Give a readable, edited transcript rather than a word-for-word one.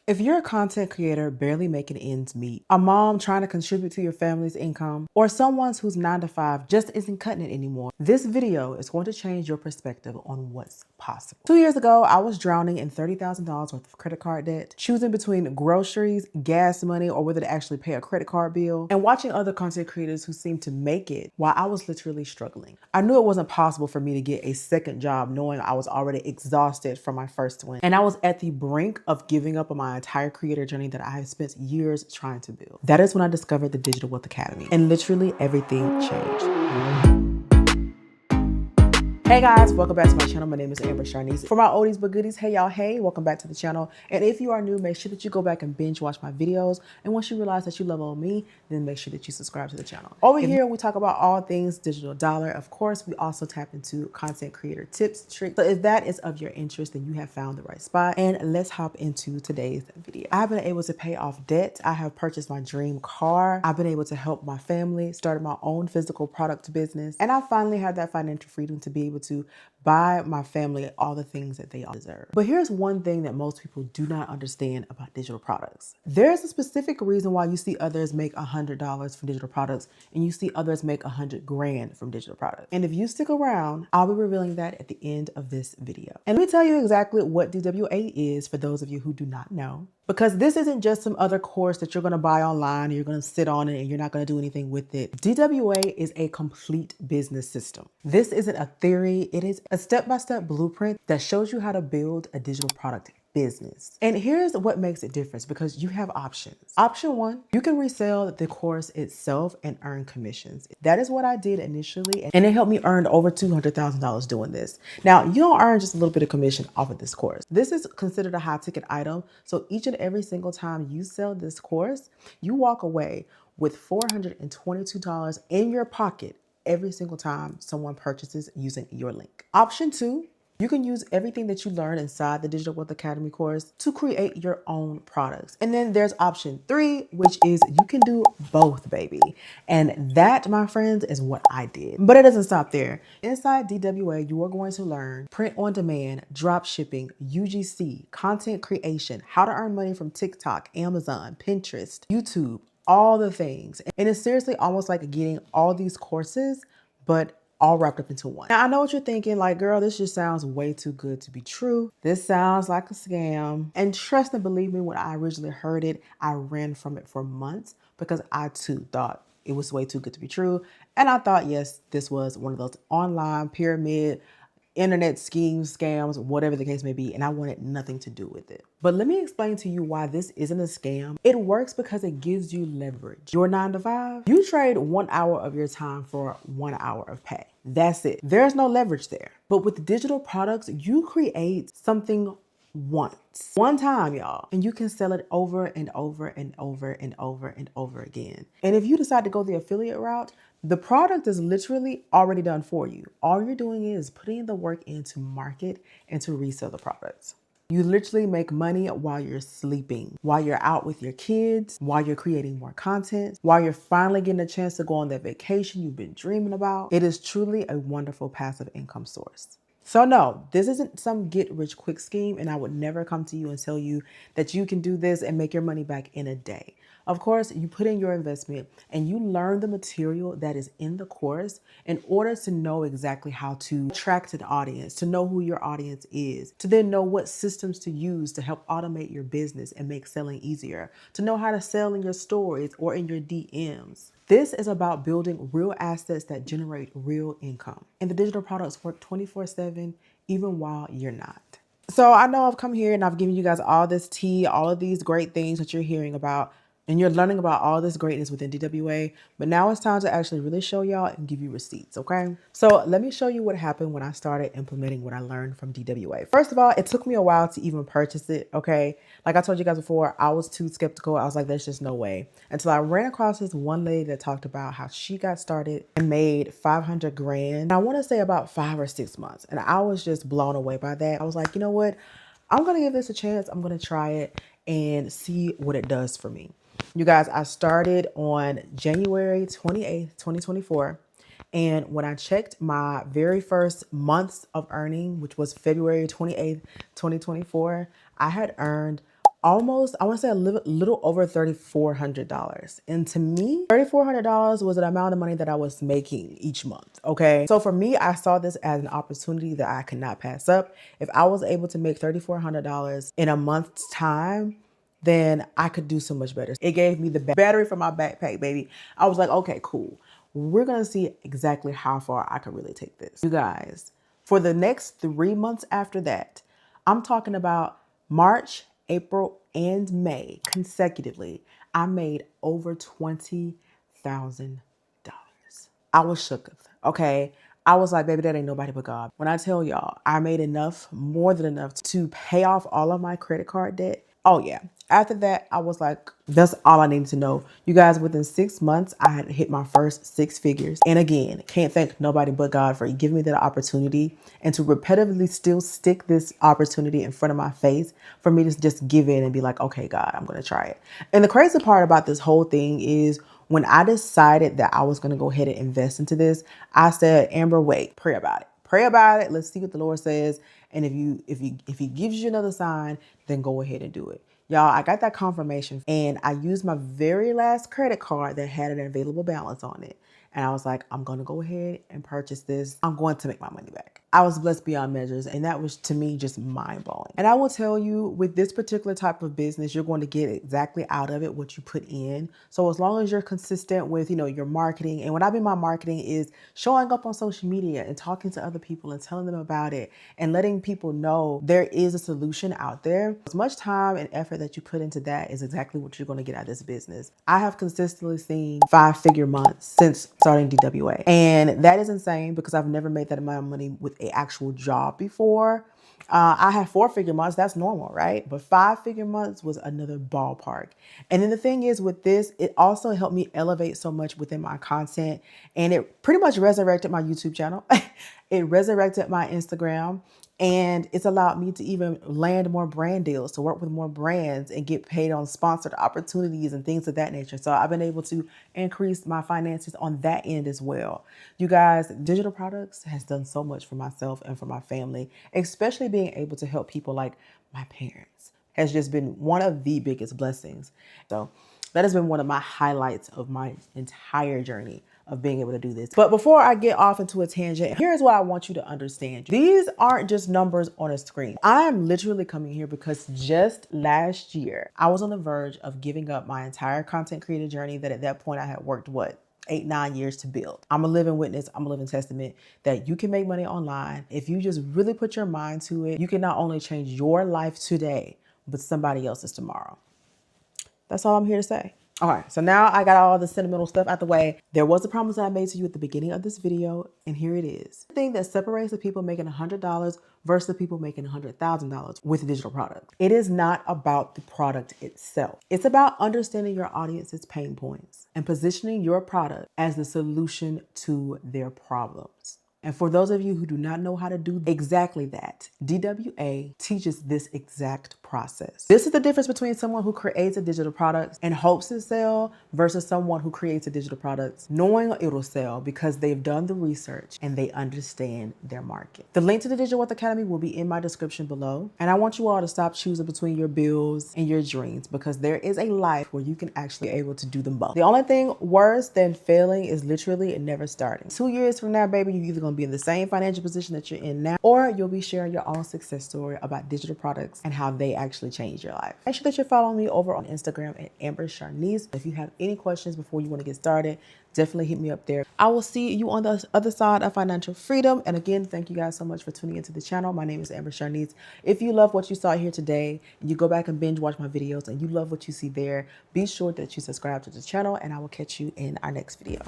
If you're a content creator barely making ends meet, a mom trying to contribute to your family's income, or someone whose 9 to 5 just isn't cutting it anymore, this video is going to change your perspective on what's possible. 2 years ago, I was drowning in $30,000 worth of credit card debt, choosing between groceries, gas money, or whether to actually pay a credit card bill, and watching other content creators who seemed to make it while I was literally struggling. I knew it wasn't possible for me to get a second job knowing I was already exhausted from my first one, and I was at the brink of giving up on my entire creator journey that I have spent years trying to build. That is when I discovered the Digital Wealth Academy, and literally everything changed. Hey guys, welcome back to my channel. My name is Amber Sharnice. For my oldies but goodies, hey y'all, hey, welcome back to the channel. And if you are new, make sure that you go back and binge watch my videos. And once you realize that you love on me, then make sure that you subscribe to the channel. Over here, we talk about all things digital dollar. Of course, we also tap into content creator tips, tricks. So if that is of your interest, then you have found the right spot. And let's hop into today's video. I've been able to pay off debt. I have purchased my dream car. I've been able to help my family, started my own physical product business. And I finally had that financial freedom to be able to buy my family all the things that they all deserve. But here's one thing that most people do not understand about digital products. There's a specific reason why you see others make $100 from digital products and you see others make 100 grand from digital products. And if you stick around, I'll be revealing that at the end of this video. And let me tell you exactly what DWA is for those of you who do not know. Because this isn't just some other course that you're going to buy online and you're going to sit on it and you're not going to do anything with it. DWA is a complete business system. This isn't a theory. It is a step-by-step blueprint that shows you how to build a digital product business. And here's what makes it different, because you have options. Option one, you can resell the course itself and earn commissions. That is what I did initially, and it helped me earn over $200,000 doing this. Now, you don't earn just a little bit of commission off of this course. This is considered a high ticket item. So each and every single time you sell this course, you walk away with $422 in your pocket every single time someone purchases using your link. Option two, you can use everything that you learn inside the Digital Wealth Academy course to create your own products. And then there's option three, which is you can do both, baby. And that, my friends, is what I did. But it doesn't stop there. Inside DWA, you are going to learn print on demand, drop shipping, UGC, content creation, how to earn money from TikTok, Amazon, Pinterest, YouTube, all the things. And it's seriously almost like getting all these courses, but all wrapped up into one. Now, I know what you're thinking, like, girl, this just sounds way too good to be true. This sounds like a scam. And trust and believe me, when I originally heard it, I ran from it for months because I too thought it was way too good to be true. And I thought, yes, this was one of those online pyramid internet schemes, scams, whatever the case may be, and I wanted nothing to do with it. But let me explain to you why this isn't a scam. It works because it gives you leverage. Your 9 to 5, you trade 1 hour of your time for 1 hour of pay. That's it. There's no leverage there. But with digital products, you create something once, one time, y'all, and you can sell it over and over and over and over and over again. And if you decide to go the affiliate route, the product is literally already done for you. All you're doing is putting the work in to market and to resell the products. You literally make money while you're sleeping, while you're out with your kids, while you're creating more content, while you're finally getting a chance to go on that vacation you've been dreaming about. It is truly a wonderful passive income source. So no, this isn't some get rich quick scheme, and I would never come to you and tell you that you can do this and make your money back in a day. Of course, you put in your investment and you learn the material that is in the course in order to know exactly how to attract an audience, to know who your audience is, to then know what systems to use to help automate your business and make selling easier, to know how to sell in your stories or in your DMs. This is about building real assets that generate real income. And the digital products work 24/7, even while you're not. So I know I've come here and I've given you guys all this tea, all of these great things that you're hearing about, and you're learning about all this greatness within DWA, but now it's time to actually really show y'all and give you receipts, okay? So let me show you what happened when I started implementing what I learned from DWA. First of all, it took me a while to even purchase it, okay? Like I told you guys before, I was too skeptical. I was like, there's just no way. Until I ran across this one lady that talked about how she got started and made 500 grand. I want to say about 5 or 6 months. And I was just blown away by that. I was like, you know what? I'm going to give this a chance. I'm going to try it and see what it does for me. You guys, I started on January 28th, 2024. And when I checked my very first months of earning, which was February 28th, 2024, I had earned almost, I want to say a little over $3,400. And to me, $3,400 was an amount of money that I was making each month. Okay. So for me, I saw this as an opportunity that I could not pass up. If I was able to make $3,400 in a month's time, then I could do so much better. It gave me the battery for my backpack, baby. I was like, okay, cool. We're going to see exactly how far I can really take this. You guys, for the next 3 months after that, I'm talking about March, April, and May consecutively, I made over $20,000. I was shooketh, okay? I was like, baby, that ain't nobody but God. When I tell y'all, I made enough, more than enough to pay off all of my credit card debt. Oh yeah. After that, I was like, that's all I needed to know. You guys, within 6 months, I had hit my first 6 figures. And again, can't thank nobody but God for giving me that opportunity and to repetitively still stick this opportunity in front of my face for me to just give in and be like, okay, God, I'm going to try it. And the crazy part about this whole thing is when I decided that I was going to go ahead and invest into this, I said, Amber, wait, pray about it. Pray about it. Let's see what the Lord says. And if he gives you another sign, then go ahead and do it. Y'all, I got that confirmation and I used my very last credit card that had an available balance on it. And I was like, I'm going to go ahead and purchase this. I'm going to make my money back. I was blessed beyond measures. And that was, to me, just mind blowing. And I will tell you, with this particular type of business, you're going to get exactly out of it what you put in. So as long as you're consistent with, your marketing, and what I mean by marketing is showing up on social media and talking to other people and telling them about it and letting people know there is a solution out there. As much time and effort that you put into that is exactly what you're going to get out of this business. I have consistently seen 5-figure months since starting DWA. And that is insane because I've never made that amount of money with an actual job before. I have 4-figure months. That's normal, right? But 5-figure months was another ballpark. And then the thing is with this, it also helped me elevate so much within my content. And it pretty much resurrected my YouTube channel. It resurrected my Instagram. And it's allowed me to even land more brand deals, to work with more brands and get paid on sponsored opportunities and things of that nature. So I've been able to increase my finances on that end as well. You guys, digital products has done so much for myself and for my family, especially being able to help people like my parents has just been one of the biggest blessings. So that has been one of my highlights of my entire journey of being able to do this. But before I get off into a tangent, here's what I want you to understand. These aren't just numbers on a screen. I am literally coming here because just last year, I was on the verge of giving up my entire content creator journey that at that point I had worked, 8-9 years to build. I'm a living witness. I'm a living testament that you can make money online. If you just really put your mind to it, you can not only change your life today, but somebody else's tomorrow. That's all I'm here to say. All right, so now I got all the sentimental stuff out the way. There was a promise that I made to you at the beginning of this video, and here it is. The thing that separates the people making $100 versus the people making $100,000 with digital products. It is not about the product itself. It's about understanding your audience's pain points and positioning your product as the solution to their problems. And for those of you who do not know how to do exactly that, DWA teaches this exact process. This is the difference between someone who creates a digital product and hopes to sell versus someone who creates a digital product knowing it'll sell because they've done the research and they understand their market. The link to the Digital Wealth Academy will be in my description below. And I want you all to stop choosing between your bills and your dreams because there is a life where you can actually be able to do them both. The only thing worse than failing is literally never starting. 2 years from now, baby, you're either going to be in the same financial position that you're in now, or you'll be sharing your own success story about digital products and how they actually change your life. Make sure that you're following me over on Instagram at Amber Sharnice. If you have any questions before you want to get started, definitely hit me up there. I will see you on the other side of financial freedom. And again, thank you guys so much for tuning into the channel. My name is Amber Sharnice. If you love what you saw here today, and you go back and binge watch my videos and you love what you see there, be sure that you subscribe to the channel and I will catch you in our next video.